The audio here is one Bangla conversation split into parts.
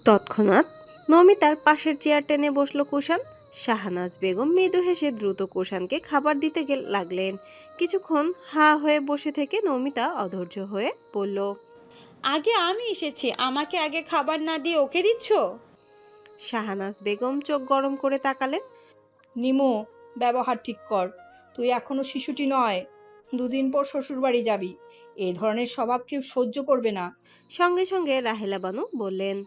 তৎক্ষণাৎ নমিতার পাশের চেয়ার টেনে বসলো কুষাণ। শাহনাজ বেগম মৃদু হেসে দ্রুত কুষাণকে খাবার দিতে লাগলেন। কিছুক্ষণ হা হয়ে বসে থেকে নমিতা অধৈর্য হয়ে বলল, আগে আমি এসেছি, আমাকে আগে খাবার না দিয়ে ওকে দিচ্ছ? শাহনাজ বেগম চোখ গরম করে তাকালেন। নিমো, ব্যবহার ঠিক কর। তুই এখনো শিশুটি নয়। দুদিন পর শ্বশুরবাড়ি যাবি। এই ধরনের স্বভাব কেউ সহ্য করবে না। সঙ্গে সঙ্গে রাহেলা বানু বললেন,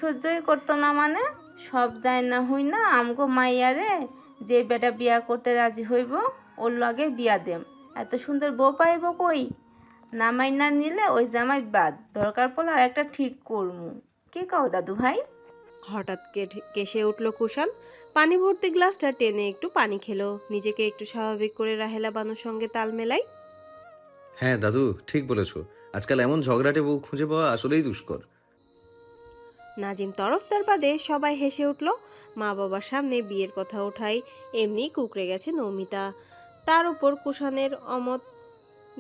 সহ্যই করতো না মানে? সব যায় না হই না আমগো মাইয়ারে, যে বেটা বিয়া করতে রাজি হইব ওর লগে বিয়া দেম। এত সুন্দর বউ পাইব কই? নামাই না নিলে ওই জামাই বাদ, দরকার পড়লে আর একটা ঠিক করমু। কি কও দাদু ভাই? হঠাৎ কেসে উঠল কুষাণ। পানি ভর্তি গ্লাসটা টেনে একটু পানি খেলো, নিজেকে একটু স্বাভাবিক করে রাহেলা বানুর সঙ্গে তাল মেলাই। হ্যাঁ দাদু, ঠিক বলেছো। আজকাল এমন ঝগড়াটে বউ খুঁজে পাওয়া আসলেই দুষ্কর। নাজিম তরফদার বাদে সবাই হেসে উঠল। মা বাবার সামনে বিয়ের কথা ওঠাই এমনি কুকড়ে গেছে নমিতা। তার উপর কুষাণের অমত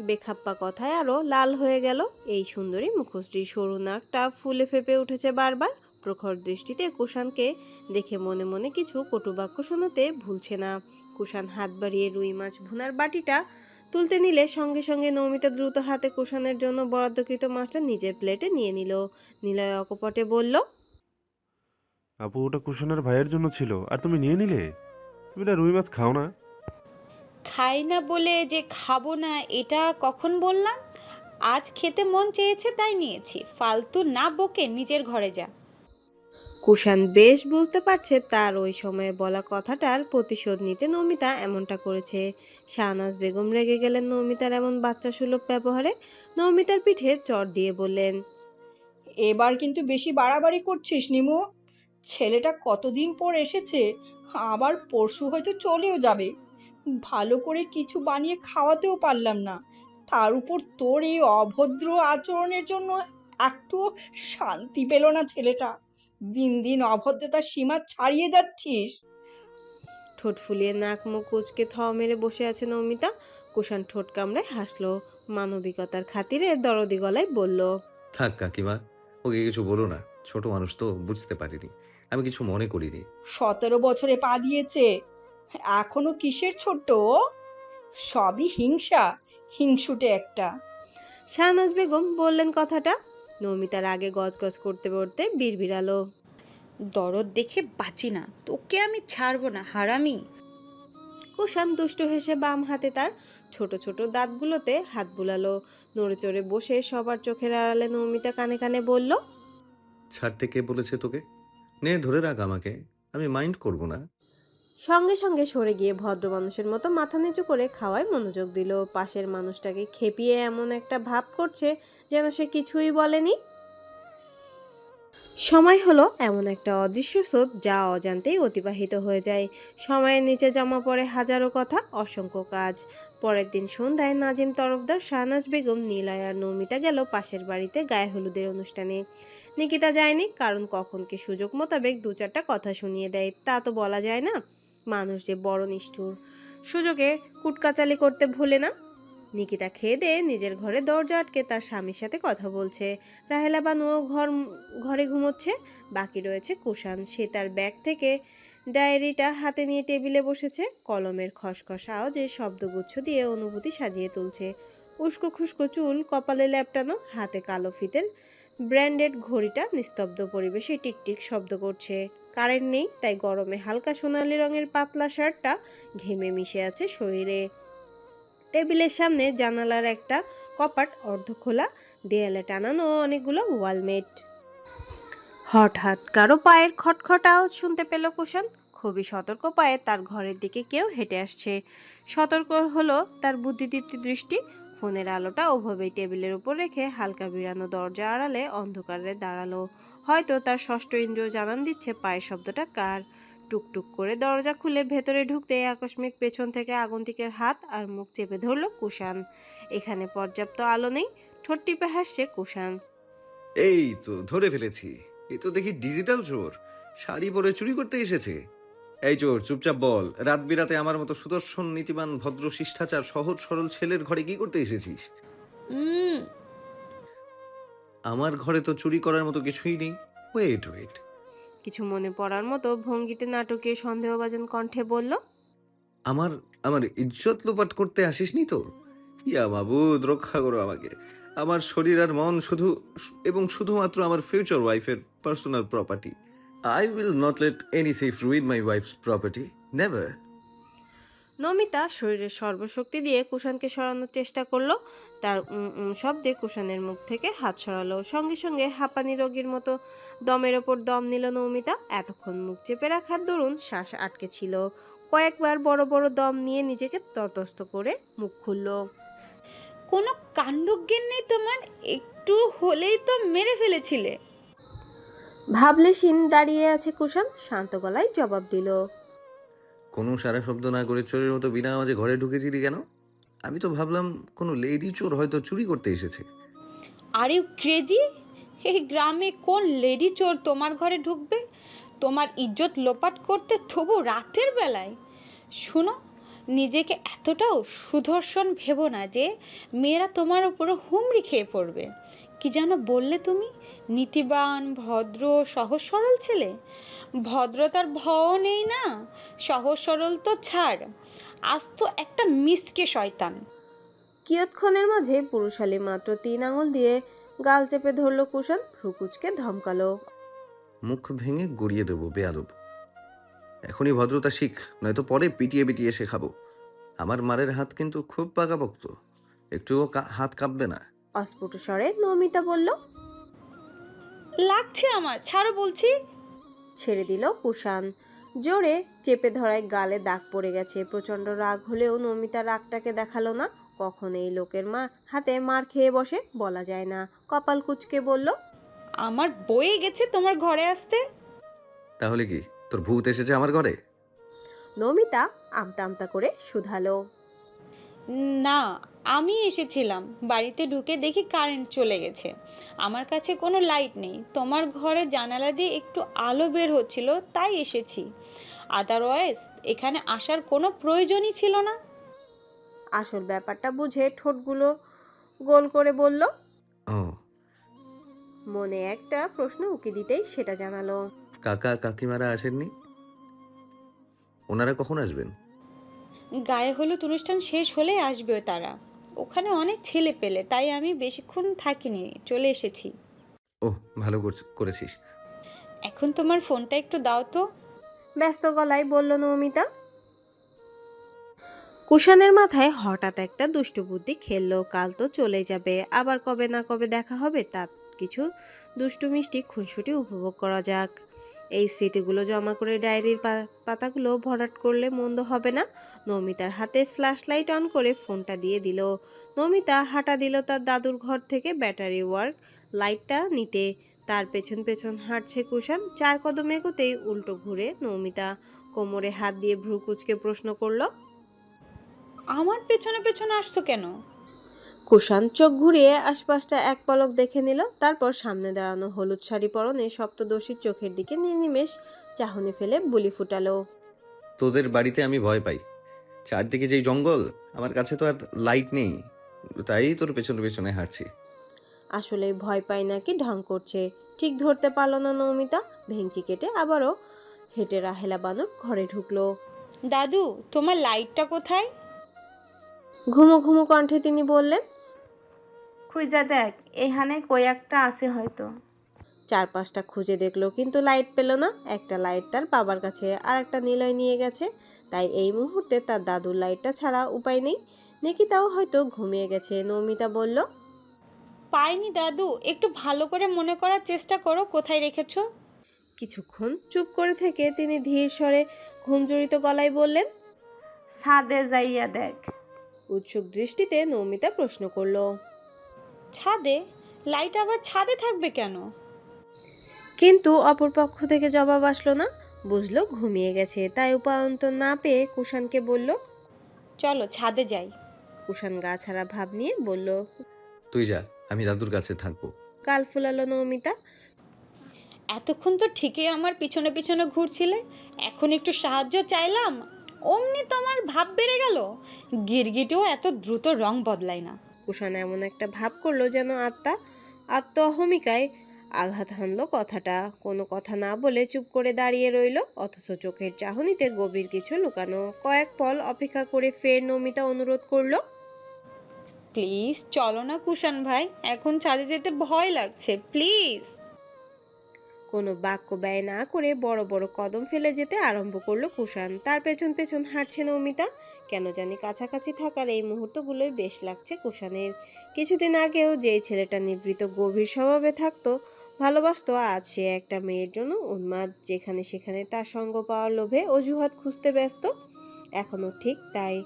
বেখাপ্পা কথায় আরো লাল হয়ে গেল। এই সুন্দরী মুখশ্রী সরু নাকটা ফুলে ফেপে উঠেছে বারবার। প্রখর দৃষ্টিতে কুষাণকে দেখে মনে মনে কিছু কটুবাক্য শোনাতে ভুলছে না। কুষাণ হাত বাড়িয়ে রুই মাছ ভুনার বাটিটা তুলতে নিলে সঙ্গে সঙ্গে নমিতা দ্রুত হাতে কুষাণের জন্য বরাদ্দকৃত মাছটা নিজের প্লেটে নিয়ে নিল। নিলয় অকপটে বলল, আপু, ওটা কুশনের ভাইয়ের জন্য ছিল আর তুমি নিয়ে নিলে? তুমি না রুই মাছ খাও না? খাই না বলে যে খাবো না এটা কখন বললাম? আজ খেতে মন চেয়েছে তাই নিয়েছি, ফালতু না বকে নিজের ঘরে যা। কুষাণ বেশ বুঝতে পারছে তার ওই সময়ে বলা কথাটার প্রতিশোধ নিতে নমিতা এমনটা করেছে। শাহনাজ বেগম রেগে গেলেন নমিতার এমন বাচ্চা সুলভ ব্যবহারে। নমিতার পিঠে চড় দিয়ে বললেন, এবার কিন্তু বেশি বাড়াবাড়ি করছিস নিমো। ছেলেটা কতদিন পর এসেছে, আবার পরশু হয়তো চলেও যাবে। ভালো করে কিছু বানিয়ে খাওয়াতেও পারলাম না। তার উপর তোর এই অভদ্র আচরণের জন্য একটু শান্তি পেল না ছেলেটা। দিন দিন অভদ্রতার সীমা ছাড়িয়ে যাচ্ছিস। ঠোঁট ফুলিয়ে নাক মুখ কুচকে থ মেরে বসে আছে নমিতা। কুষাণ ঠোঁট কামড়ে হাসলো, মানবিকতার খাতিরে দরদি গলায় বলল, থাক কাকিমা, ওকে কিছু বলো না। ছোট মানুষ তো, বুঝতে পারিনি। আমি কিছু মনে করিনি। 17 বছরে পা দিয়েছে, এখনো কিসের ছোট্ট ও? সবই হিংসা, হিংসুটে একটা। শাহনাজ বেগম বললেন কথাটা। নমিতার আগে গজগজ করতে করতে বিড়বিড়ালো, দরদ দেখে বাঁচি না, তোকে আমি ছাড়বো না হারামি। কুষাণ দুষ্টু হেসে বাম হাতে তার ছোট ছোট দাঁতগুলোতে হাত বুলালো। নড়ে চড়ে বসে সবার চোখের আড়ালে নমিতা কানে কানে বলল, ছাড়তে কে বলেছে তোকে? নে ধরে রাখ আমাকে, আমি মাইন্ড করব না। সঙ্গে সঙ্গে সরে গিয়ে ভদ্র মানুষের মতো মাথা নিচু করে খাওয়ায় মনোযোগ দিল। পাশের মানুষটাকে খেপিয়ে এমন একটা ভাব করছে যেন সে কিছুই বলেনি। সময় হলো এমন একটা অদৃশ্য স্রোত যা অজান্তেই অতিবাহিত হয়ে যায়। সময়ের নিচে জমা পড়ে হাজারো কথা, অসংখ্য কাজ। পরের দিন সন্ধ্যায় নাজিম তরফদার, শাহনাজ বেগম, নিলয় আর নমিতা গেল পাশের বাড়িতে গায়ে হলুদের অনুষ্ঠানে। নিকিতা যায়নি, কারণ কখন কি সুযোগ মোতাবেক দু চারটা কথা শুনিয়ে দেয় তা তো বলা যায় না। মানুষ যে বড় নিষ্ঠুর, সুযোগে কুটকাচালি করতে ভোলে না। নিকিতা খেয়ে দিয়ে নিজের ঘরে দরজা আটকে তার স্বামীর সাথে কথা বলছে। রাহেলা বানুও ঘরে ঘুমোচ্ছে। বাকি রয়েছে কুষাণ। সে তার ব্যাগ থেকে ডায়েরিটা হাতে নিয়ে টেবিলে বসেছে। কলমের খসখস আওয়াজে শব্দগুচ্ছ দিয়ে অনুভূতি সাজিয়ে তুলছে। উস্কো খুস্কো চুল কপালে ল্যাপটানো, হাতে কালো ফিতের ব্র্যান্ডেড ঘড়িটা নিস্তব্ধ পরিবেশে টিকটিক শব্দ করছে। কারেন্ট নেই, তাই গরমে হালকা সোনালি রঙের পাতলা শার্টটা ঘেমে মিশে আছে শরীরে। টেবিলের সামনে জানালার একটা কপাট অর্ধ খোলা, দেয়ালে টানানো অনেকগুলো ওয়ালমেট। হঠাৎ কারো পায়ের খটখট আওয়াজ শুনতে পেল কুষাণ। খুবই সতর্ক পায়ে তার ঘরের দিকে কেউ হেঁটে আসছে। সতর্ক হলো তার বুদ্ধিদীপ্তি দৃষ্টি। ফোনের আলোটা ওভাবেই টেবিলের উপর রেখে হালকা বিড়ানো দরজা আড়ালে অন্ধকারে দাঁড়ালো। হয়তো তার ষষ্ঠ ইন্দ্রিয় জানান দিচ্ছে পায়ের শব্দটা কার। টুকটুক করে দরজা খুলে ভেতরে ঢুকতে আকস্মিক পেছন থেকে আগন্তুকের হাত আর মুখ চেপে ধরল কুষাণ। এখানে পর্যাপ্ত আলো নেই। ঠোঁট টিপে হাসছে কুষাণ। এই তো ধরে ফেলেছি। এ তো দেখি ডিজিটাল চোর, শাড়ি পরে চুরি করতে এসেছে। এই চোর, চুপচাপ বল, রাত বিরাতে আমার মতো সুদর্শন, নীতিবান, ভদ্র, শিষ্টাচার, সহজ সরল ছেলের ঘরে কি করতে এসেছিস? উম আমার ঘরে তো চুরি করার মতো কিছুই নেই। ওয়েট ওয়েট, কিছু মনে পড়ার মতো ভঙ্গিতে নাটকীয় সন্দেহভাজন কণ্ঠে বলল। আমার আমার ইজ্জত লোপাট করতে আসিসনি তো? ইয়া মাবুদ, রক্ষা করো আমাকে। আমার শরীর আর মন শুধু এবং শুধুমাত্র আমার ফিউচার ওয়াইফের personal property. I will not late any safe ruin my wife's property, never. Namita শরীরের সর্বশক্তি দিয়ে কুষাণকে সরানোর চেষ্টা করলো। তার শব্দে কুষাণের মুখ থেকে হাত সরালো। সঙ্গে সঙ্গে হাঁপানি রোগীর মতো দমের ওপর দম নিল নমিতা। এতক্ষণ মুখ চেপে রাখার দরুন শ্বাস আটকে ছিল। কয়েকবার বড় বড় দম নিয়ে নিজেকে তটস্থ করে মুখ খুলল। কোনো কাণ্ডজ্ঞান নেই তোমার? একটু হলেই তো মেরে ফেলেছিলে। ভাবলেশীন দাঁড়িয়ে আছে কুষাণ শান্ত গলায় জবাব দিল। কোনো সারা শব্দ না করে চোরের মতো বিনা আওয়াজে ঘরে ঢুকেছিলি কেন? আমি তো ভাবলাম কোনো লেডি চোর হয়তো চুরি করতে এসেছে। Are you crazy? এই গ্রামে কোন লেডি চোর তোমার ঘরে ঢুকবে তোমার ইজ্জত লোপাট করতে, তবু রাতের বেলায়? শোনো, নিজেকে এতটাও সুদর্শন ভেবো না যে মেয়েরা তোমার উপরে হুমড়ি খেয়ে পড়বে। কি যেন বললে তুমি? নীতিবান, ভদ্র, সহজ সরল ছেলে। ভদ্রতার ভয়ও নেই না, সহজ সরল তো ছাড়, আজ তো একটা মিসকে শয়তান। কিয়ৎক্ষণের মাঝে পুরুষালী মাত্র 3 আঙুল দিয়ে গাল চেপে ধরল কুষাণ। ভ্রুকুচকে ধমকালো। মুখ ভেঙে গড়িয়ে দেবো বেয়াদব। এখনই ভদ্রতা শিখ, নয়তো পরে পিটিয়ে পিটিয়ে শেখাবো। আমার মারের হাত কিন্তু খুব পাকাপোক্ত, একটুও হাত কাঁপবে না। অস্ফুট স্বরে নমিতা বলল। লাগছে আমার, ছাড়ো বলছি। ছেড়ে দিল কুষাণ। জোরে চেপে ধরায় গালে দাগ পড়ে গেছে। প্রচন্ড রাগ হলেও নমিতা রাগটাকে দেখালো না। কখন এই লোকের হাতে মার খেয়ে বসে বলা যায় না। কপাল কুঁচকে বলল। আমার বয়ে গেছে তোমার ঘরে আসতে। তাহলে কি তোর ভূত এসেছে আমার ঘরে? নমিতা আমতা আমতা করে শুধালো। না, আমি এসেছিলাম, বাড়িতে ঢুকে দেখি কারেন্ট চলে গেছে। আমার কাছে কোনো লাইট নেই, তোমার ঘরে জানালা দিয়ে একটু আলো বের হচ্ছিল, তাই এসেছি। আদারওয়াইজ এখানে আসার কোনো প্রয়োজনই ছিল না। আসল ব্যাপারটা বুঝে ঠোঁটগুলো গোল করে বলল। ও, মনে একটা প্রশ্ন উকি দিতেই সেটা জানালো। কাকা কাকিমারা আসেননি? ওনারা কখন আসবেন? গায়ে হলুদ অনুষ্ঠান শেষ হলে আসবে তারা। ওখানে অনেক ছেলে পেলে, তাই আমি বেশিক্ষণ থাকিনি, চলে এসেছি। ও, ভালো করেছিস। এখন তোমার ফোনটা একটু দাও তো। ব্যস্ত গলায় বলল নমিতা। কুষাণের মাথায় হঠাৎ একটা দুষ্টু বুদ্ধি খেললো। কাল তো চলে যাবে, আবার কবে না কবে দেখা হবে, তার কিছু দুষ্টু মিষ্টি খুনসুটি উপভোগ করা যাক। এই স্মৃতিগুলো জমা করে ডায়েরির পাতাগুলো ভরাট করলে মন্দ হবে না। নমিতার হাতে ফ্ল্যাশ লাইট অন করে ফোনটা দিয়ে দিল। নমিতা হাঁটা দিল তার দাদুর ঘর থেকে ব্যাটারি ওয়ার্ক লাইটটা নিতে। তার পেছন পেছন হাঁটছে কুষাণ। 4 কদম এগোতেই উল্টো ঘুরে নমিতা কোমরে হাত দিয়ে ভ্রু কুঁচকে প্রশ্ন করলো। আমার পেছনে পেছনে আসছো কেন? কুষাণ চোখ ঘুরিয়ে আশপাশটা এক পলক দেখে নিল। তারপর সামনে দাঁড়ানো হলুদ শাড়ি পরনে সপ্তদশীর চোখের দিকে নির্নিমেষ চাহনি ফেলে বুলি ফুটালো। তোদের বাড়িতে আমি ভয় পাই। চারদিকে যেই জঙ্গল, আমার কাছে তো আর লাইট নেই, তাই তোর পেছনে পেছনে হাঁটছি। আসলে ভয় পায় নাকি ঢং করছে ঠিক ধরতে পারল না নমিতা। ভেঙচি কেটে আবারও হেঁটে রাহেলা বানুর ঘরে ঢুকলো। দাদু, তোমার লাইটটা কোথায়? ঘুমো ঘুমো কণ্ঠে তিনি বললেন। খুঁজা দেখ, এখানে কই একটা আছে হয়তো। 4-5টা খুঁজে দেখলো কিন্তু লাইট পেল না। একটা লাইট তার বাবার কাছে, আর একটা নিলয় নিয়ে গেছে। তাই এই মুহূর্তে তার দাদুর লাইটটা ছাড়া উপায় নেই। নিকিতাও হয়তো ঘুমিয়ে গেছে। নমিতা বলল। পাইনি দাদু, একটু ভালো করে মনে করার চেষ্টা করো, কোথায় রেখেছো? কিছুক্ষণ চুপ করে থেকে তিনি ধীর স্বরে ঘুমজড়িত গলায় বললেন। ছাদে যাইয়া দেখ। উৎসুক দৃষ্টিতে নমিতা প্রশ্ন করলো। ছাদে? লাইট আবার ছাদে থাকবে কেন? কিন্তু অপর পক্ষ থেকে জবাব আসলো না। বুঝলো ঘুমিয়ে গেছে। তাই উপায়ন্তর না পেয়ে কুষাণকে বলল। চলো ছাদে যাই। কুষাণ গা ছাড়া ভাব নিয়ে বলল। তুই যা, আমি দাদুর কাছে থাকবো। গাল ফুলালো নমিতা। এতক্ষণ তো ঠিকই আমার পিছনে পিছনে ঘুরছিলে, এখন একটু সাহায্য চাইলাম অমনি তোমার ভাব বেড়ে গেল। গিরগিটিও এত দ্রুত রং বদলায় না। কুষাণ এমন একটা ভাব করলো যেন আত্মা অহমিকায় আঘাত হানলো কথাটা। কোনো কথা না বলে চুপ করে দাঁড়িয়ে রইল, অথচ চোখের চাহনিতে গভীর কিছু লুকানো। কয়েক পল অপেক্ষা করে ফের নমিতা অনুরোধ করলো, প্লিজ চলো না কুষাণ ভাই, এখন ছাদে যেতে ভয় লাগছে, প্লিজ। কোনো বাক্য ব্যয় না করে বড় বড় কদম ফেলে যেতে আরম্ভ করলো কুষাণ। তার পেছন পেছন হাঁটছে নমিতা। কেন জানি কাছাকাছি থাকার এই মুহূর্তগুলোই বেশ লাগছে কুষাণের। কিছুদিন আগেও যেই ছেলেটা নিভৃত গভীর স্বভাবে থাকতো, ভালোবাসতো, আজ সে একটা মেয়ের জন্য উন্মাদ, যেখানে সেখানে তার সঙ্গ পাওয়ার লোভে অজুহাত খুঁজতে ব্যস্ত। এখনও ঠিক তাই,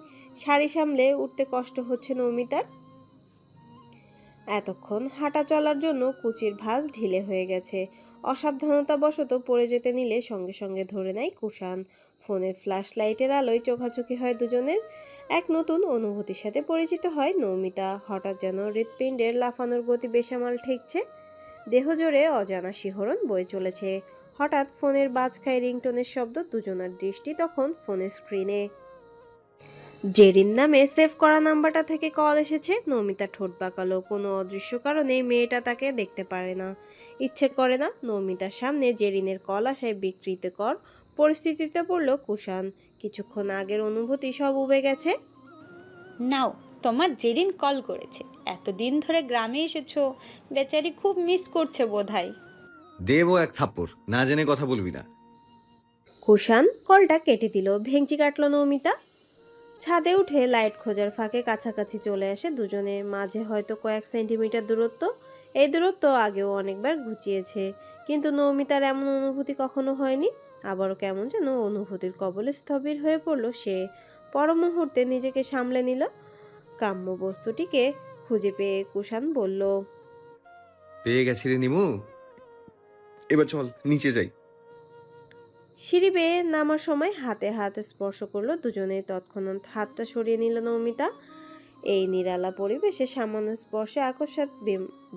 শাড়ি সামলে উঠতে কষ্ট হচ্ছে নমিতার। এতক্ষণ হাঁটা চলার জন্য কুচির ভাঁজ ঢিলে হয়ে গেছে। অসাবধানতাবশত পড়ে যেতে নিলে সঙ্গে সঙ্গে ধরে নেয় কুষাণ। ফোনের ফ্ল্যাশ লাইটের আলোয় চোখাচোখি হয় দুজনের। এক নতুন অনুভূতির সাথে পরিচিত হয় নৌমিতা। হঠাৎ যেন হৃৎপিণ্ডের লাফানোর গতি বেসামাল ঠেকছে। দেহ জোরে অজানা শিহরণ বয়ে চলেছে। হঠাৎ ফোনের বাজ খায় রিংটোনের শব্দ। দুজনার দৃষ্টি তখন ফোনের স্ক্রিনে। জেরিন নামে সেভ করা নাম্বারটা থেকে কল এসেছে। নমিতা ঠোঁট বাঁকালো। কোনো অদৃশ্য কারণে মেয়েটা তাকে দেখতে পারে না, ইচ্ছে করে না। নমিতার সামনে জেরিনের কল আসায় বিকৃতকর পরিস্থিতিতে পড়ল কুষাণ। কিছুক্ষণ আগের অনুভূতি সব উবে গেছে। নাও, তোমার জেরিন কল করেছে। এতদিন ধরে গ্রামে এসেছো, বেচারি খুব মিস করছে বোধহয়। দেবো এক থাপ্পড়, না জেনে কথা বলবি না। কুষাণ কলটা কেটে দিল। ভেঙচি কাটল নমিতা। ছাদে উঠে লাইট খোঁজার ফাঁকে কাছাকাছি চলে আসে দুজনে। মাঝে হয়তো কয়েক সেন্টিমিটার দূরত্ব। এই দূরত্ব আগেও অনেকবার ঘুচিয়েছে, কিন্তু নৌমিতার এমন অনুভূতি কখনো হয়নি। আবারও কেমন যেন অনুভূতির কবলে স্থবির হয়ে পড়ল সে। পর মুহূর্তে নিজেকে সামলে নিল। কাম্য বস্তুটিকে খুঁজে পেয়ে কুষাণ বলল, পেয়ে গেছি রে নিমু, এবার চল নিচে যাই। সিঁড়ি বেয়ে নামার সময় হাতে হাত স্পর্শ করলো দুজনে। তৎক্ষণাৎ হাতটা সরিয়ে নিল নৌমিতা। এই নিরালা পরিবেশে সামান্য স্পর্শে আকস্মাৎ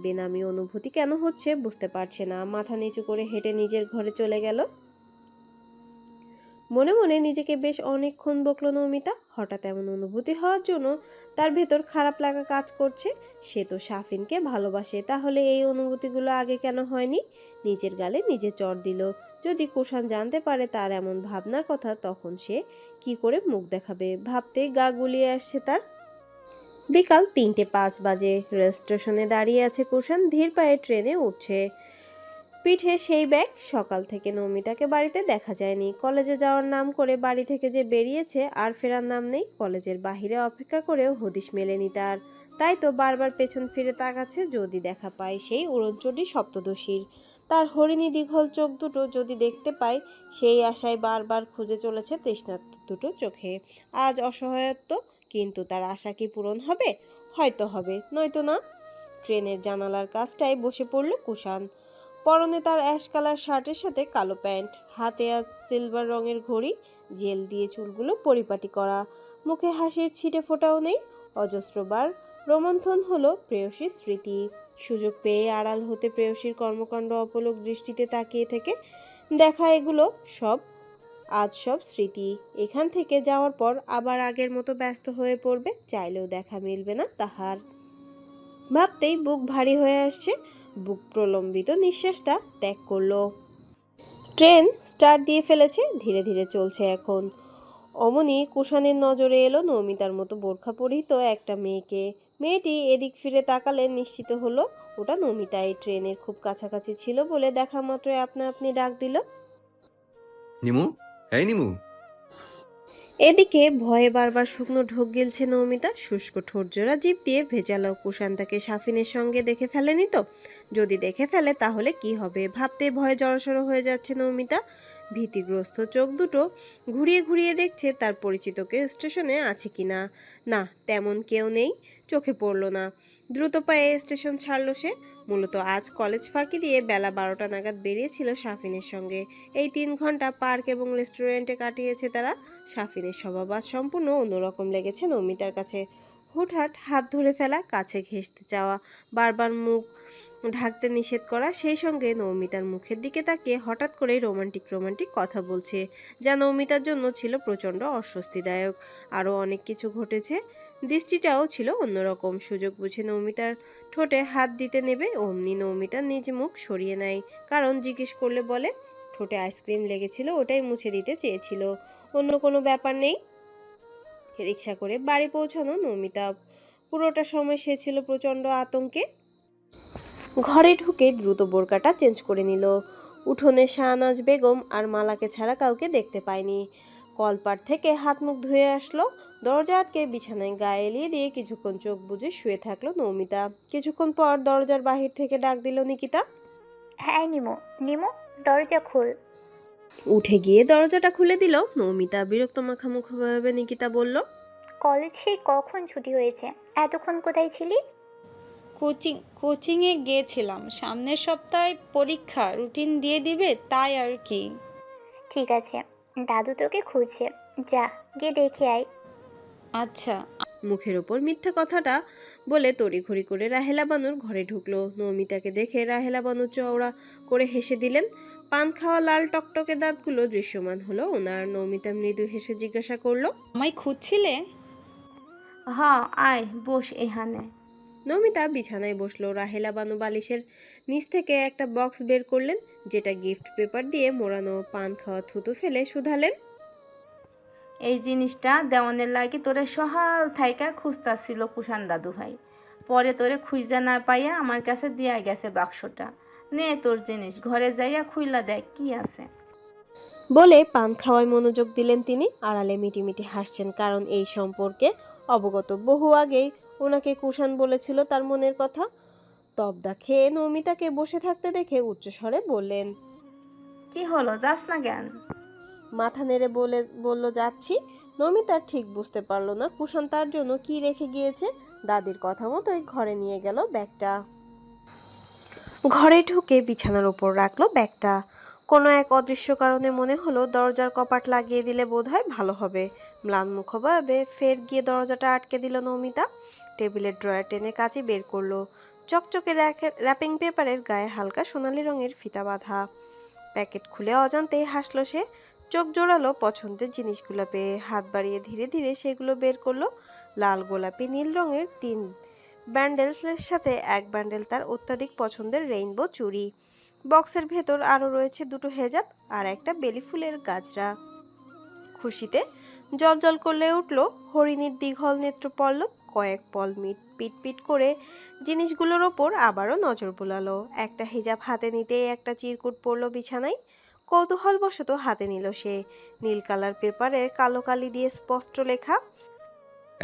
বেনামি অনুভূতি কেন হচ্ছে বুঝতে পারছে না। মাথা নিচু করে হেঁটে নিজের ঘরে চলে গেল। মনে মনে নিজেকে বেশ অনেকক্ষণ বকলো নৌমিতা। হঠাৎ এমন অনুভূতি হওয়ার জন্য তার ভেতর খারাপ লাগা কাজ করছে। সে তো শাফিনকে ভালোবাসে, তাহলে এই অনুভূতিগুলো আগে কেন হয়নি? নিজের গালে নিজে চড় দিল। যদি কুষাণ জানতে পারে তার এমন ভাবনার কথা, তখন সে কি করে মুখ দেখাবে ভাবতেই গা গুলিয়ে আসছে তার। বিকাল 3:05 বাজে। রেল স্টেশনে দাঁড়িয়ে আছে কুষাণ। ধীর পায়ে ট্রেনে উঠছে। পিঠে সেই ব্যাগ। সকাল থেকে নমিতাকে বাড়িতে দেখা যায়নি। কলেজে যাওয়ার নাম করে বাড়ি থেকে যে বেরিয়েছে আর ফেরার নাম নেই। কলেজের বাহিরে অপেক্ষা করেও হদিশ মেলেনি তার। তাই তো বারবার পেছন ফিরে তাকাচ্ছে, যদি দেখা পায় সেই উড়নচণ্ডী সপ্তদশীর। তার হরিণী দীঘল চোখ দুটো যদি দেখতে পায়, সেই আশায় বারবার খুঁজে চলেছে তৃষ্ণার্ত দুটো চোখে। আজ অসহায়ত্ব, কিন্তু তার আশা কি পূরণ হবে? হয়তো হবে, নয়তো না। ট্রেনের জানালার কাছটায় বসে পড়ল কুষাণ। পরনে তার অ্যাশ কালার শার্টের সাথে কালো প্যান্ট, হাতে আজ সিলভার রঙের ঘড়ি, জেল দিয়ে চুলগুলো পরিপাটি করা। মুখে হাসির ছিটে ফোটাও নেই। অজস্রবার রোমন্থন হলো প্রেয়সীর স্মৃতি। সুযোগ পেয়ে আড়াল হতে প্রেয়সীর কর্মকাণ্ড অপলক দৃষ্টিতে তাকিয়ে থেকে দেখা, এগুলো সব আজ সব স্মৃতি। এখান থেকে যাওয়ার পর আবার আগের মতো ব্যস্ত হয়ে পড়বে, চাইলেও দেখা মিলবে না তাহার। ভাবতেই বুক ভারী হয়ে আসছে। বুক প্রলম্বিত নিঃশ্বাসটা ত্যাগ করলো। ট্রেন স্টার্ট দিয়ে ফেলেছে, ধীরে ধীরে চলছে এখন। অমনি কুষাণের নজরে এলো নৌমিতার মতো বোরখা পরিহিত একটা মেয়েকে। মেয়েটি এদিক ফিরে তাকালে নিশ্চিত হলো ওটা নৌমিতাই। ট্রেনের খুব কাছাকাছি ছিল বলে দেখা মাত্রই আপনা আপনি ডাক দিল, নিমু, এই নিমু। এদিকে ভয়ে বারবার শুকনো ঢোক গিলছে নৌমিতা। শুষ্ক ঠোঁটজোড়া জিভ দিয়ে ভেজালো। কুষাণ তাকে শাফিনের সঙ্গে দেখে ফেলেনি তো? যদি দেখে ফেলে তাহলে কি হবে ভাবতে ভয়ে জড়সড় হয়ে যাচ্ছে নৌমিতা। ভীতিগ্রস্ত চোখ দুটো ঘুরিয়ে ঘুরিয়ে দেখছে তার পরিচিত কেউ স্টেশনে আছে কিনা। না, তেমন কেউ নেই, চোখে পড়ল না। দ্রুত পায়ে স্টেশন ছাড়লো সে। মূলত আজ কলেজ ফাঁকি দিয়ে বেলা 12টা নাগাদ বেরিয়েছিল শাফিনের সঙ্গে। এই 3 ঘন্টা পার্ক এবং রেস্টুরেন্টে কাটিয়েছে তারা। শাফিনের স্বভাব আজ সম্পূর্ণ অন্যরকম লেগেছে নমিতার কাছে। হুটহাট হাত ধরে ফেলা, কাছে ঘেঁষতে চাওয়া, বারবার মুখ ঢাকতে নিষেধ করা, সেই সঙ্গে নৌমিতার মুখের দিকে তাকিয়ে হঠাৎ করেই রোমান্টিক রোমান্টিক কথা বলছে, যা নৌমিতার জন্য ছিল প্রচণ্ড অস্বস্তিদায়ক। আরও অনেক কিছু ঘটেছে দৃষ্টিটাও ছিল অন্যরকম। সুযোগ বুঝে নৌমিতার ঠোঁটে হাত দিতে নেবে, অমনি নৌমিতা নিজ মুখ সরিয়ে নেয়। কারণ জিজ্ঞেস করলে বলে, ঠোঁটে আইসক্রিম লেগেছিল, ওটাই মুছে দিতে চেয়েছিল, অন্য কোনো ব্যাপার নেই। রিক্সা করে বাড়ি পৌঁছানো নৌমিতা পুরোটা সময় সে ছিল প্রচণ্ড আতঙ্কে। ঘরে ঢুকে দ্রুত বোরকাটা চেঞ্জ করে নিল। উঠোনে শাহনাজ বেগম আর মালাকে ছাড়া কাউকে দেখতে পায়নি। কলপাড় থেকে হাত মুখ ধুয়ে আসলো। দরজা আটকে বিছানায় গায়ে এলিয়ে দিয়ে কিছুক্ষণ চোখ বুজে শুয়ে থাকলো নৌমিতা। কিছুক্ষণ পর দরজার বাহির থেকে ডাক দিল নিকিতা। হ্যাঁ নিমো, নিমো, দরজা খোল। উঠে গিয়ে দরজাটা খুলে দিল নৌমিতা। বিরক্ত মাখামুখাভাবে নিকিতা বলল, কলেজ সেই কখন ছুটি হয়েছে? এতক্ষণ কোথায় ছিলি? কোচিংয়ে গিয়েছিলাম, সামনের সপ্তাহে পরীক্ষা, রুটিন দিয়ে দিবে তাই আর কি। ঠিক আছে, দাদু তোকে খুঁজছে, যা গিয়ে দেখে আয়। আচ্ছা। মুখের ওপর মিথ্যা কথাটা বলে তড়িঘড়ি করে রাহেলা বানুর ঘরে ঢুকলো। নৌমিতাকে দেখে রাহেলা বানু চওড়া করে হেসে দিলেন। পান খাওয়া লাল টকটকে দাঁতগুলো দৃশ্যমান হলো ওনার। নৌমিতা মৃদু হেসে জিজ্ঞাসা করলো, আমায় খুঁজছিলে? হ, আয় বস এখানে। নমিতা বিছানায় বসলো। রাহেলা বানু বালিশের নিচ থেকে একটা বক্স বের করলেন, যেটা গিফট পেপার দিয়ে মোড়ানো। পান খাওয়া থুতু ফেলে শুধালেন, এই জিনিসটা দেওয়ানের লাগি তোরে সহাল থাইকা খুঁজতাছিল কুষাণ দাদু ভাই। পরে তোরে খুঁজতে না পাইয়া আমার কাছে দিয়া গেছে বাক্সটা। নে তোর জিনিস, ঘরে যাইয়া খুইলা দেখ কি আছে। বলে পান খাওয়ায় মনোযোগ দিলেন তিনি। আড়ালে মিটিমিটি হাসছেন, কারণ এই সম্পর্কে অবগত। বহু আগেই ওনাকে কুষাণ বলেছিল তার মনের কথা। তবদা খেয়ে নমিতাকে বসে থাকতে দেখে উচ্চস্বরে বললেন, কি হলো, যাস না কেন? মাথা নেড়ে বলল যাচ্ছি। নমিতা ঠিক বুঝতে পারলো না কুষাণ তার জন্য কি রেখে গিয়েছে। দাদির কথা মতোই ঘরে নিয়ে গেল ব্যাগটা। ঘরে ঢুকে বিছানার উপর রাখলো ব্যাগটা। কোনো এক অদৃশ্য কারণে মনে হলো দরজার কপাট লাগিয়ে দিলে বোধহয় ভালো হবে। ম্লান মুখভাবে ফের গিয়ে দরজাটা আটকে দিল নমিতা। টেবিলের ড্রয়ার টেনে কাঁচি বের করলো। চকচকে র্যাপিং পেপারের গায়ে হালকা সোনালি রঙের ফিতা বাঁধা। প্যাকেট খুলে অজান্তেই হাসলো সে। চোখ জোড়ালো পছন্দের জিনিসগুলো পেয়ে। হাত বাড়িয়ে ধীরে ধীরে সেগুলো বের করলো। লাল, গোলাপি, নীল রঙের 3 ব্যান্ডেলের সাথে এক ব্যান্ডেল তার অত্যাধিক পছন্দের রেইনবো চুড়ি। বক্সের ভেতর আরও রয়েছে 2টো হেজাব আর একটা বেলি ফুলের গাজরা। খুশিতে জল করলে উঠল হরিণীর দীঘল নেত্রপল্লব। কয়েক পল পিট পিট করে জিনিসগুলোর ওপর আবারও নজর বুলালো। একটা হিজাব হাতে নিতেই একটা চিরকুট পড়ল বিছানায়। কৌতূহলবশত হাতে নিল সে। নীল কালার পেপারে কালো কালি দিয়ে স্পষ্ট লেখা,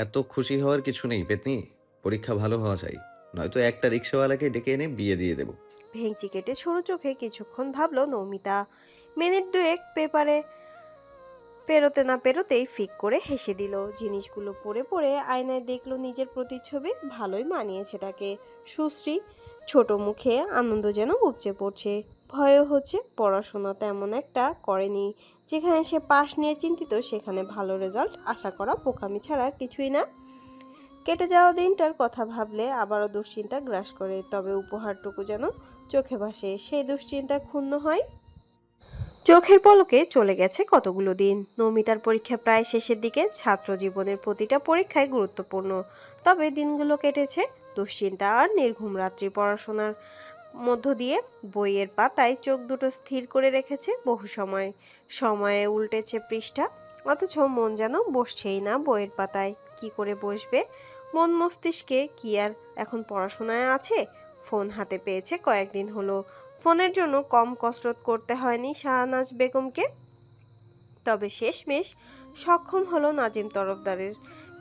এত খুশি হওয়ার কিছু নেই পেতনি, পরীক্ষা ভালো হওয়া চাই, নয়তো একটা রিক্সাওয়ালাকে ডেকে এনে বিয়ে দিয়ে দেব। ভেঙচি কেটে সরু চোখে কিছুক্ষণ ভাবল নৌমিতা। মিনিট দুয়েক পেপারে পেরোতে না পেরোতেই ফিক করে হেসে দিল। জিনিসগুলো পড়ে পড়ে আয়নায় দেখলো নিজের প্রতিচ্ছবি। ভালোই মানিয়েছে তাকে। সুশ্রী, ছোট মুখে আনন্দ যেন উপচে পড়ছে। ভয়ও হচ্ছে। পড়াশোনা তেমন একটা করেনি। যেখানে সে পাশ নিয়ে চিন্তিত, সেখানে ভালো রেজাল্ট আশা করা বোকামি ছাড়া কিছুই না। কেটে যাওয়া দিনটার কথা ভাবলে আবারও দুশ্চিন্তা গ্রাস করে। তবে উপহারটুকু যেন চোখে ভাসে, সেই দুশ্চিন্তা ক্ষুণ্ণ হয়। চোখের পলকে চলে গেছে কতগুলো দিন। নমিতার পরীক্ষা প্রায় শেষের দিকে। ছাত্র জীবনের প্রতিটা পরীক্ষায় গুরুত্বপূর্ণ। তবে দিনগুলো কেটেছে দুশ্চিন্তা আর নির্ঘুম রাত্রি। পড়াশোনার মধ্য দিয়ে বইয়ের পাতায় চোখ দুটো স্থির করে রেখেছে বহু সময়। সময়ে উল্টেছে পৃষ্ঠা, অথচ মন যেন বসছেই না বইয়ের পাতায়। কি করে বসবে? মন মস্তিষ্কে কি আর এখন পড়াশোনায় আছে? ফোন হাতে পেয়েছে কয়েকদিন হলো। ফোনের জন্য কম কসরত করতে হয়নি শাহনাজ বেগমকে। তবে শেষমেশ সক্ষম হলো নাজিম তরফদারের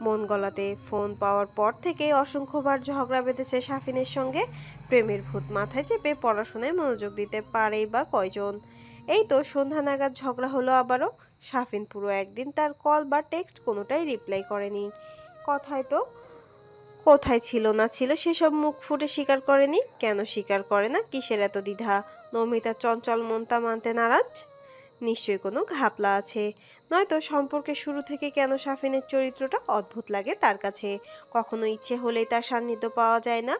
মন গলাতে। ফোন পাওয়ার পর থেকে অসংখ্যবার ঝগড়া বেঁধেছে শাফিনের সঙ্গে। প্রেমের ভূত মাথায় চেপে পড়াশোনায় মনোযোগ দিতে পারেই বা কয়জন? এই তো সন্ধ্যা নাগাদ ঝগড়া হলো আবারও। শাফিন পুরো একদিন তার কল বা টেক্সট কোনোটাই রিপ্লাই করেনি। কথায় তো কোথায় ছিল না ছিল সেসব মুখ ফুটে স্বীকার করেনি। কেন স্বীকার করে না? কিসের এত দ্বিধা? নমিতা চঞ্চল মনটা মানতে নারাজ। নিশ্চয়ই কোনো ঘাপলা আছে, নয়তো সম্পর্কের শুরু থেকে কেন শাফিনের চরিত্রটা অদ্ভুত লাগে তার কাছে। কখনো ইচ্ছে হলেই তার সান্নিধ্য পাওয়া যায় না,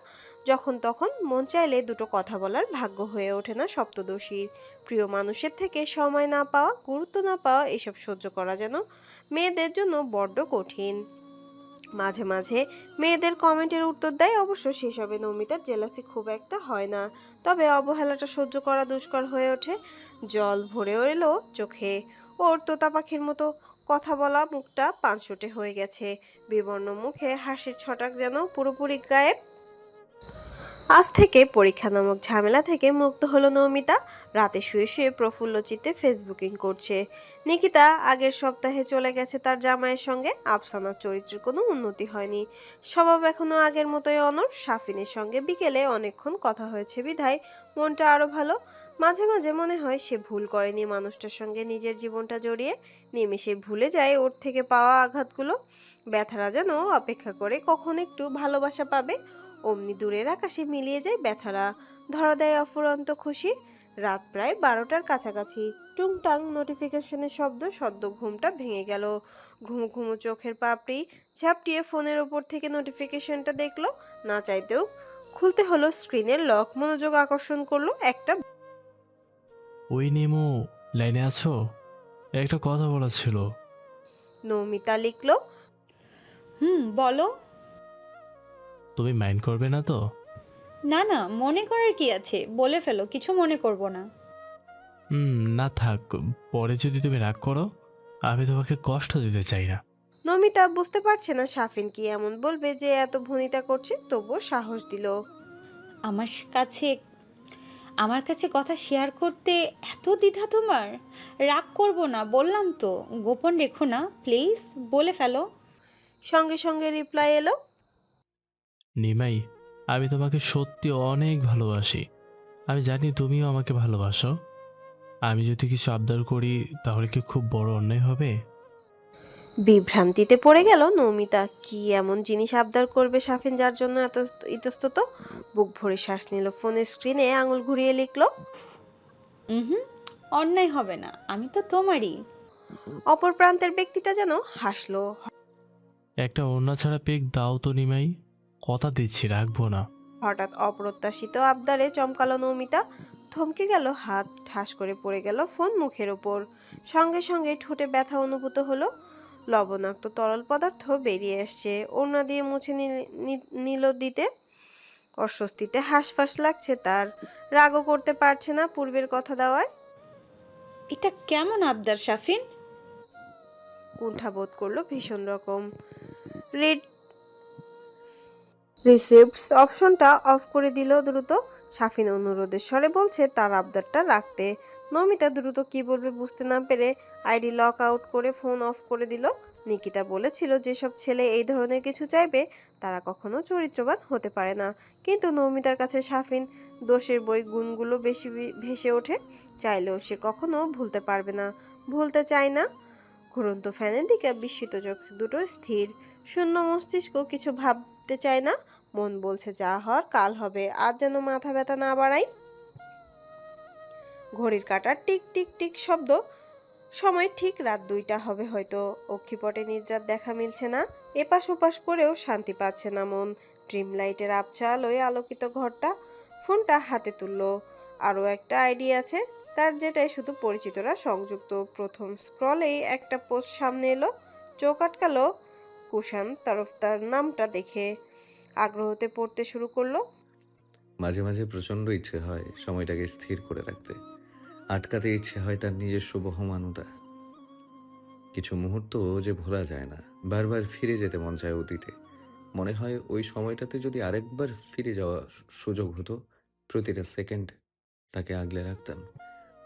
যখন তখন মন চাইলে দুটো কথা বলার ভাগ্য হয়ে ওঠে না সপ্তদশীর। প্রিয় মানুষের থেকে সময় না পাওয়া, গুরুত্ব না পাওয়া, এসব সহ্য করা যেন মেয়েদের জন্য বড্ড কঠিন। মাঝে মাঝে মেয়েদের কমেন্টের উত্তর দেয়, অবশ্য সেসবে নমিতার জেলাসি খুব একটা হয় না, তবে অবহেলাটা সহ্য করা দুষ্কর হয়ে ওঠে। জল ভরে এলো চোখে। ওর তোতা পাখির মতো কথা বলা মুখটা পানসুটে হয়ে গেছে, বিবর্ণ মুখে হাসির ছটাক যেন পুরোপুরি গায়েব। আজ থেকে পরীক্ষা নামক ঝামেলা থেকে মুক্ত হলো নমিতা। রাতে শুয়ে শুয়ে প্রফুল্ল চিত্তে ফেসবুকিং করছে। নিকিতা আগের সপ্তাহে চলে গেছে তার জামাইয়ের সঙ্গে। আফসানার চরিত্রের কোনো উন্নতি হয়নি, স্বভাব এখনো আগের মতোই অনড়। সাফিনের সঙ্গে বিকেলে অনেকক্ষণ কথা হয়েছে বিধায় মনটা আরো ভালো। মাঝে মাঝে মনে হয় সে ভুল করেনি মানুষটার সঙ্গে নিজের জীবনটা জড়িয়ে। নিমেষে ভুলে যায় ওর থেকে পাওয়া আঘাতগুলো। ব্যথারা যেন অপেক্ষা করে কখন একটু ভালোবাসা পাবে। অমনি দূরের আকাশে মিলিয়ে যায় ব্যথারা, ধরা দেয় অফুরন্ত খুশি। রাত প্রায় 12টার কাছাকাছি। টুংটাং নোটিফিকেশনের শব্দ, সদ্য ঘুমটা ভেঙে গেল। ঘুমু ঘুমু চোখের পাপড়ি ঝাপটিয়ে ফোনের ওপর থেকে নোটিফিকেশনটা দেখলো। না চাইতেও খুলতে হলো স্ক্রিনের লক। মনোযোগ আকর্ষণ করলো একটা। ওই নেমো, লাইনে আছো? একটা কথা বলার ছিল। নমিতা লিখলো, বলো। তুমি মাইন্ড করবে না তো? না না, মনে করার কি আছে, বলে ফেলো, কিছু মনে করব না। না থাক, পরে যদি তুমি রাগ করো, আমি তোমাকে কষ্ট দিতে চাই না। নমিতা বুঝতে পারছে না সাফিন কি এমন বলবে যে এত ভনিতা করছে, তবুও সাহস দিল। আমার কাছে আমার কাছে কথা শেয়ার করতে এত দ্বিধা তোমার? রাগ করব না, বললাম তো, গোপন রেখো না প্লিজ, বলে ফেলো। সঙ্গে সঙ্গে রিপ্লাই এলো, নিমাই, আমি তোমাকে সত্যি অনেক ভালোবাসি। আমি জানি তুমিও আমাকে ভালোবাসো। আমি যদি কিছু আবদার করি তাহলে কি খুব বড় অন্যায় হবে? বিভ্রান্তিতে পড়ে গেল নমিতা। কি এমন জিনিস আবদার করবে সাফিন যার জন্য এত ইতস্তত? বুক ভরে শ্বাস নিল, ফোনের স্ক্রিনে আঙুল ঘুরিয়ে লিখলো, হুম, অন্যায় হবে না, আমি তো তোমারই। অপর প্রান্তের ব্যক্তিটা যেন হাসলো। একটা ওড়না ছাড়া পেক দাও তো নিমাই, কথা দিচ্ছি রাখবো না। হঠাৎ অপ্রত্যাশিত আবদারে চমকালো নমিতা। থমকে গেল, হাত ঠাস করে পড়ে গেল ফোন মুখের ওপর। সঙ্গে সঙ্গে ঠোঁটে ব্যথা অনুভূত হলো। লবণাক্ত তরল পদার্থ বেরিয়ে আসছে। ওড়না দিয়ে মুছে নিল দিতে। অস্বস্তিতে হাঁসফাঁস লাগছে তার। রাগও করতে পারছে না পূর্বের কথা দেওয়ায়। এটা কেমন আবদার সাফিন? কুণ্ঠাবোধ করলো ভীষণ রকম। রিড রিসিপ্টস অপশনটা অফ করে দিল দ্রুত। সাফিন অনুরোধের স্বরে বলছে তার আবদারটা রাখতে। নমিতা দ্রুত কি বলবে বুঝতে না পেরে আইডি লক আউট করে ফোন অফ করে দিল। নিকিতা বলেছিল যেসব ছেলে এই ধরনের কিছু চাইবে তারা কখনো চরিত্রবান হতে পারে না। কিন্তু নমিতার কাছে সাফিন দোষের বই গুণগুলো বেশি ভেসে ওঠে। চাইলেও সে কখনো ভুলতে পারবে না, ভুলতে চায় না। ঘুরন্ত ফ্যানের দিকে বিস্মিত চোখ দুটো স্থির। শূন্য মস্তিষ্ক কিছু ভাবতে চায় না। মন বলছে যা হওয়ার কাল হবে, আজ যেন মাথা ব্যথা না বাড়াই। ঘড়ির কাঁটার টিক টিক টিক শব্দ। সময় ঠিক রাত 2টা হবে হয়তো। অক্ষিপটে নির্জাত দেখা মিলছে না। এপাশ ওপাশ করেও শান্তি পাচ্ছে না মন। ড্রিম লাইটের আবছা আলোয় আলোকিত ঘরটা। ফোনটা হাতে তুললো। আরও একটা আইডি আছে তার, যেটাই শুধু পরিচিতরা সংযুক্ত। প্রথম স্ক্রলেই একটা পোস্ট সামনে এলো। চোখ আটকালো কুষাণ তরফদার নামটা দেখে। আগ্রহতে পড়তে শুরু করলো। মাঝে মাঝে প্রচণ্ড ইচ্ছে হয় সময়টাকে স্থির করে রাখতে, আটকাতে ইচ্ছে হয় তার নিজস্ব বহমানতা। কিছু মুহূর্ত যে ভোলা যায় না, বারবার ফিরে যেতে মন চায় অতীতে। মনে হয় ওই সময়টাতে যদি আরেকবার ফিরে যাওয়া সুযোগ হতো, প্রতিটা সেকেন্ড তাকে আগলে রাখতাম,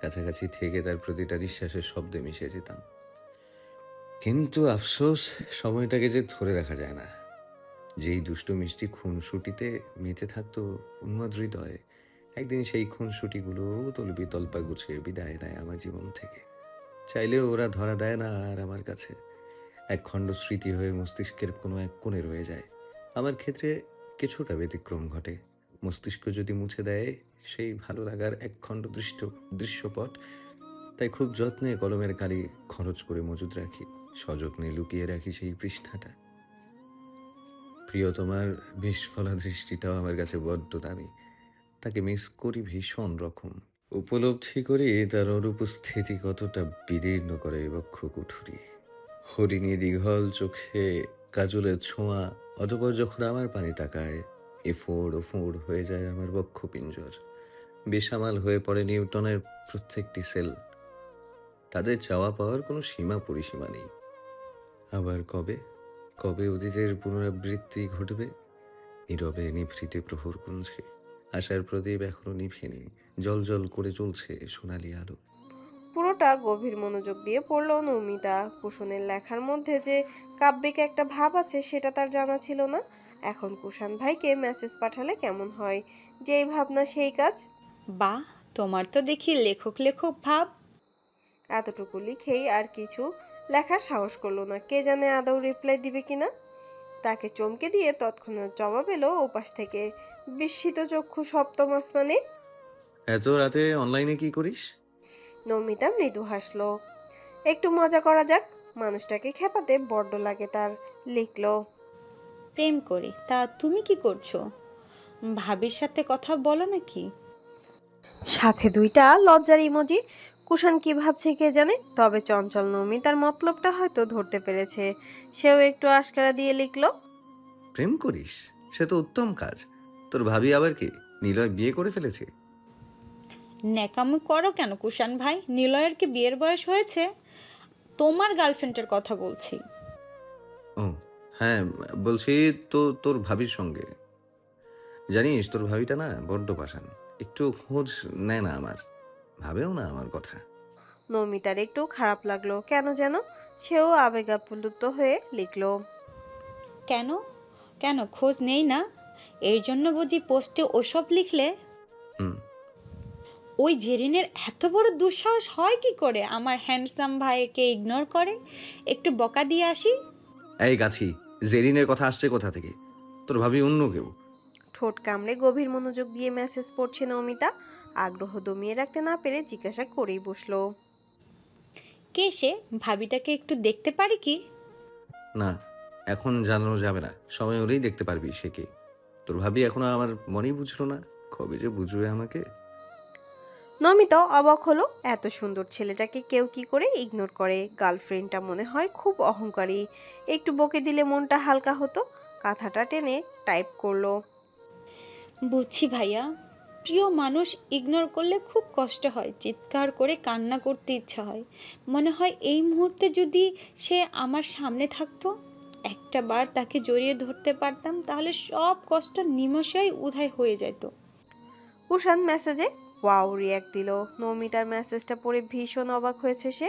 কাছাকাছি থেকে তার প্রতিটা নিঃশ্বাসের শব্দে মিশে যেতাম। কিন্তু আফসোস, সময়টাকে যে ধরে রাখা যায় না। যেই দুষ্ট মিষ্টি খুনসুটিতে মেতে থাকতো উন্মাদ হৃদয়, একদিন সেই খুনসুটিগুলো তলবি তল্পা গুছিয়ে বিদায় নেয় আমার জীবন থেকে। চাইলেও ওরা ধরা দেয় না আর আমার কাছে। এক খণ্ড স্মৃতি হয়ে মস্তিষ্কের কোনো এক কোণে রয়ে যায়। আমার ক্ষেত্রে কিছুটা ব্যতিক্রম ঘটে। মস্তিষ্ক যদি মুছে দেয় সেই ভালো লাগার এক খণ্ড দৃশ্যপট, তাই খুব যত্নে কলমের কালি খরচ করে মজুদ রাখি, সযত্নে লুকিয়ে রাখি সেই পৃষ্ঠাটা। প্রিয়তমার বিস্ফলা দৃষ্টিটাও আমার কাছে বড্ড দামি। তাকে মিস করি ভীষণ রকম। উপলব্ধি করি তার অনুপস্থিতি কতটা বিদীর্ণ করে বক্ষ কুঠুরি। হরিণী দীঘল চোখে কাজলের ছোঁয়া, অতঃপর যখন আমার পানে তাকায়, এফোড় ওফোড় হয়ে যায় আমার বক্ষপিঞ্জর, বেসামাল হয়ে পড়ে নিউটনের প্রত্যেকটি সেল। তাদের চাওয়া পাওয়ার কোনো সীমা পরিসীমা নেই। আবার কবে কবে অতীতের পুনরাবৃত্তি ঘটবে? নীরবে নিভৃতে প্রহর গুনছে, আশার প্রদীপ এখনো নিভেনি, জল জল করে চলছে সোনালি আলো। পুরোটা গভীর মনোযোগ দিয়ে পড়ল নমিতা। কুশনের লেখার মধ্যে যে কাব্যিক একটা ভাব আছে সেটা তার জানা ছিল না। এখন কুষাণ ভাইকে মেসেজ পাঠালে কেমন হয়? যেই ভাবনা সেই কাজ। বাহ, তোমার তো দেখি লেখক লেখক ভাব। এতটুকু লিখেই আর কিছু লেখার সাহস করলো না। কে জানে আদৌ রিপ্লাই দিবে কিনা। তাকে চমকে দিয়ে তৎক্ষণাৎ জবাব এলো ওপাশ থেকে, বিস্মিত চক্ষু সপ্তম আসমানে। এত রাতে অনলাইনে কি করিস? নমিতা মৃদু হাসলো। একটু মজা করা যাক, মানুষটাকে খেপাতে বড্ড লাগে তার। লিখলো, প্রেম করি। তা তুমি কি করছো? ভাবির সাথে কথা বলো নাকি? সাথে দুইটা লজ্জার ইমোজি। কুষাণ কি ভাবছে কে জানে, তবে চঞ্চল নমিতার মতলবটা হয়তো ধরতে পেরেছে। সেও একটু আশকারা দিয়ে লিখলো, প্রেম করিস? সে তো উত্তম কাজ। তোর ভাবি আবার কি নিলয় বিয়ে করে ফেলেছে? ন্যাকামি করো কেন কুষাণ ভাই? নিলয়ের কি বিয়ের বয়স হয়েছে? তোমার গার্লফ্রেন্ডের কথা বলছি। ও হ্যাঁ, বলছি তো তোর ভাবির সঙ্গে। জানিস তোর ভাবিটা না বড্ড পাষাণ, একটু খোঁজ নেয় না আমার, ভাবেও না আমার কথা। নমিতার একটু খারাপ লাগলো কেন যেন। সেও আবেগাপ্লুত হয়ে লিখলো, কেন? কেন খোঁজ নেই না? এর জন্য বুঝি পোস্টে ওসব লিখলে? হুম। ওই জেরিনের এত বড় দুঃসাহস হয় কি করে আমার হ্যান্ডসাম ভাইকে ইগনোর করে? একটু বকা দিয়ে আসি। এই গাথি, জেরিনের কথা আসছে কোথা থেকে? তোর ভাবি অন্য কেউ? ঠোঁট কামড়ে গভীর মনোযোগ দিয়ে মেসেজ পড়ছে নমিতা। আগ্রহ দমিয়ে রাখতে না পেরে জিজ্ঞাসা করেই বসলো, কে সে? ভাবিটাকে একটু দেখতে পারি কি? না, এখন জানানো যাবে না, সময় হলেই দেখতে পারবি সে কে। তোর ভাবি এখনো আমার মনেই বুঝলো না, কবে যে বুঝবে আমাকে। নমিতা অবাক হলো। এত সুন্দর ছেলেটাকে কেউ কি করে ইগনোর করে? গার্লফ্রেন্ডটা মনে হয় খুব অহংকারী। একটু বকে দিলে মনটা হালকা হতো। কাঁথাটা টেনে টাইপ করলো, বুঝছি ভাইয়া। প্রিয় মানুষ ইগনোর করলে খুব কষ্ট হয়, চিৎকার করে কান্না করতে ইচ্ছা হয়। মনে হয় এই মুহূর্তে যদি সে আমার সামনে থাকতো, একটা বার তাকে জড়িয়ে ধরতে পারতাম, তাহলে সব কষ্ট নিমেষেই উধাই হয়ে যেত। কুষাণ মেসেজে ওয়াও রিয়াক্ট দিল। নমিতার মেসেজটা পড়ে ভীষণ অবাক হয়েছে সে।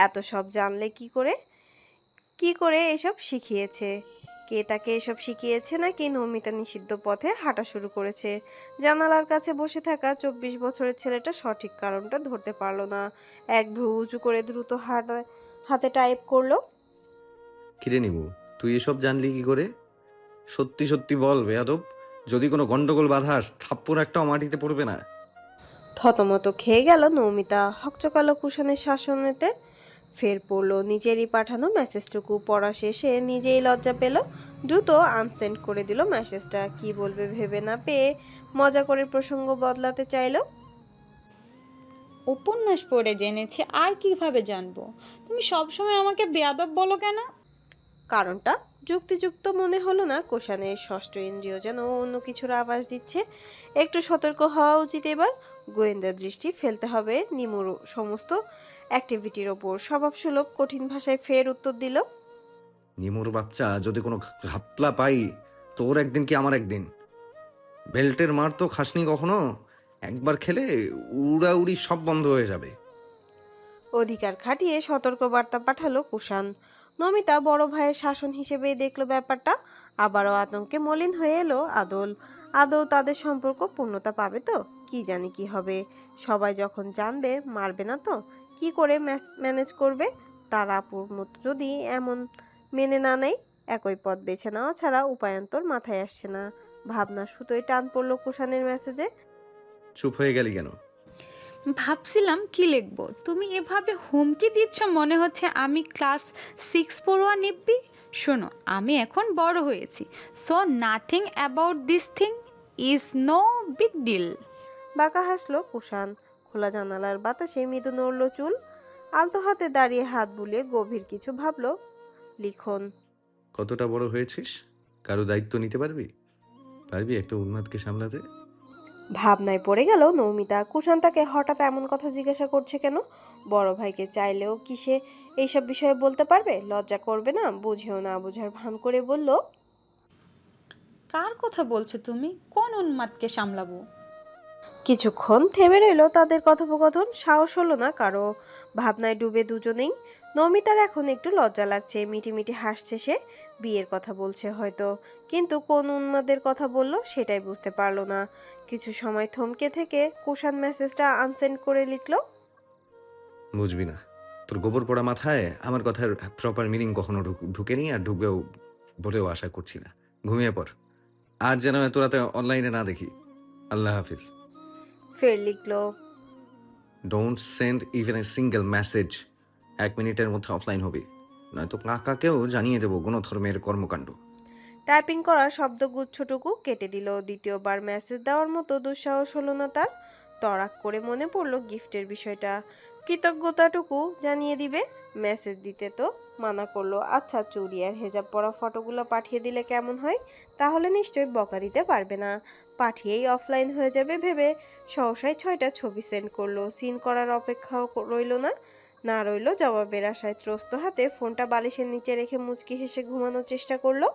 এত সব জানলে কি করে এসব শিখিয়েছে? কে তাকে এসব শিখিয়েছে, নাকি নমিতা নিষিদ্ধ পথে হাঁটা শুরু করেছে? জানালার কাছে বসে থাকা 24 বছরের ছেলেটা সঠিক কারণটা ধরতে পারলো না। এক ভ্রু উঁচু করে দ্রুত হাতে টাইপ করলো, কিরে নিমু, তুই এসব জানলি কি করে? সত্যি সত্যি বল বেয়াদব, যদি কোনো গন্ডগোল বাধাস থাপ্পড় একটাও মাটিতে পড়বে না। থতমত খেয়ে গেল নমিতা হকচকালো কুষাণের শাসনেতে। ফের পড়লো নিজেরই পাঠানো মেসেজটুকু। পড়া শেষে নিজেই লজ্জা পেল। দ্রুত আনসেন্ড করে দিল মেসেজটা। কি বলবে ভেবে না পেয়ে মজা করে প্রসঙ্গ বদলাতে চাইলো। উপন্যাস পড়ে জেনেছি, আর কিভাবে জানবো? তুমি সবসময় আমাকে বেয়াদব বলো কেন? কারণটা যুক্তিযুক্ত মনে হলো না কুষাণের। ষষ্ঠ ইন্দ্রিয় যেন অন্য কিছুর আভাস দিচ্ছে। একটু সতর্ক হওয়া উচিত এবার। গোয়েন্দা দৃষ্টি ফেলতে হবে নিমুর সমস্ত অ্যাক্টিভিটির ওপর। স্বভাবসুলভ কঠিন ভাষায় ফের উত্তর দিল, নিমুর বাচ্চা, যদি কোনো ঘাপলা পাই, তোর একদিন কি আমার একদিন। বেল্টের মার তো খাসনি কখনো, একবার খেলে উড়াউড়ি সব বন্ধ হয়ে যাবে। অধিকার খাটিয়ে সতর্ক বার্তা পাঠালো কুষাণ। নমিতা বড় ভাইয়ের শাসন হিসেবেই দেখলো ব্যাপারটা। আবারও আতঙ্কে মলিন হয়ে এলো আদল। আদৌ তাদের সম্পর্ক পূর্ণতা পাবে তো? কি জানি কি হবে। সবাই যখন জানবে, মারবে না তো? কি করে ম্যানেজ করবে? তার আপুর মতো যদি এমন মেনে না নেয়, একই পথ বেছে নেওয়া ছাড়া উপায়ান্তর মাথায় আসছে না। ভাবনা সুতোয় টান পড়লো কুষাণের মেসেজে। চুপ হয়ে গেলি কেন? ভাবছিলাম কি লিখবো। তুমি এভাবে হুমকি দিচ্ছ, মনে হচ্ছে আমি ক্লাস 6 পড়ুয়া নিব্বি। শোনো, আমি এখন বড় হয়েছি, so nothing about this thing is no big deal. বাঁকা হাসলো কুষাণ। খোলা জানালার বাতাসে মৃদু নড়ল চুল। আলতো হাতে দাঁড়িয়ে হাত বুলিয়ে গভীর কিছু ভাবলো। লিখন কতটা বড় হয়েছিস? কারো দায়িত্ব নিতে পারবি? পারবি একটা উন্মাদকে সামলাতে? ভাবনায় পড়ে গেল নৌমিতা। কুষাণ তাকে হঠাৎ এমন কথা জিজ্ঞাসা করছে কেন? বড় ভাইকে চাইলেও কি সে এইসব বিষয়ে বলতে পারবে? লজ্জা করবে না? বুঝেও না বুঝার ভান করে বলল, কার কথা বলছো তুমি? কোন উন্মাদকে সামলাবো? কিছুক্ষণ থেমে রইল তাদের কথোপকথন। সাহস হলো না কারো। ভাবনায় ডুবে দুজনেই। নমিতার এখন একটু লজ্জা লাগছে, মিটিমিটি হাসছে সে। বিয়ের কথা বলছে হয়তো, কিন্তু কোন উন্মাদের কথা বলল সেটাই বুঝতে পারলো না। কিছু সময় থমকে থেকে কুষাণ মেসেজটা আনসেন্ড করে লিখল, বুঝবি না। তোর গোবর পড়া মাথায় আমার কথার প্রপার মিনিং কখনো ঢুকেনি, আর ঢুকবেও বলেও আশা করছি না। ঘুমিয়ে পড়। আর যেন এত রাতে অনলাইনে না দেখি। আল্লাহ হাফিজ। ফের লিখল, don't send even a single message. 1 মিনিটের মধ্যে অফলাইন হবি, নয়তো কাকাকেও জানিয়ে দেবো গণধর্মের কর্মকাণ্ড। টাইপিং করা শব্দগুচ্ছটুকু কেটে দিল। দ্বিতীয়বার মেসেজ দেওয়ার মতো দুঃসাহস হলো না তার। তড়াক করে মনে পড়ল গিফটের বিষয়টা। কৃতজ্ঞতাটুকু জানিয়ে দিবে। মেসেজ দিতে তো মানা করলো। আচ্ছা, চুড়ি আর হেজাব পরা ফটোগুলো পাঠিয়ে দিলে কেমন হয়? তাহলে নিশ্চয়ই বকা দিতে পারবে না। পাঠিয়েই অফলাইন হয়ে যাবে ভেবে সহসায় 6টা ছবি সেন্ড করলো। সিন করার অপেক্ষাও রইল না। না রইল জবাবের আশায়। ত্রস্ত হাতে ফোনটা বালিশের নিচে রেখে মুচকি হেসে ঘুমানোর চেষ্টা করলো।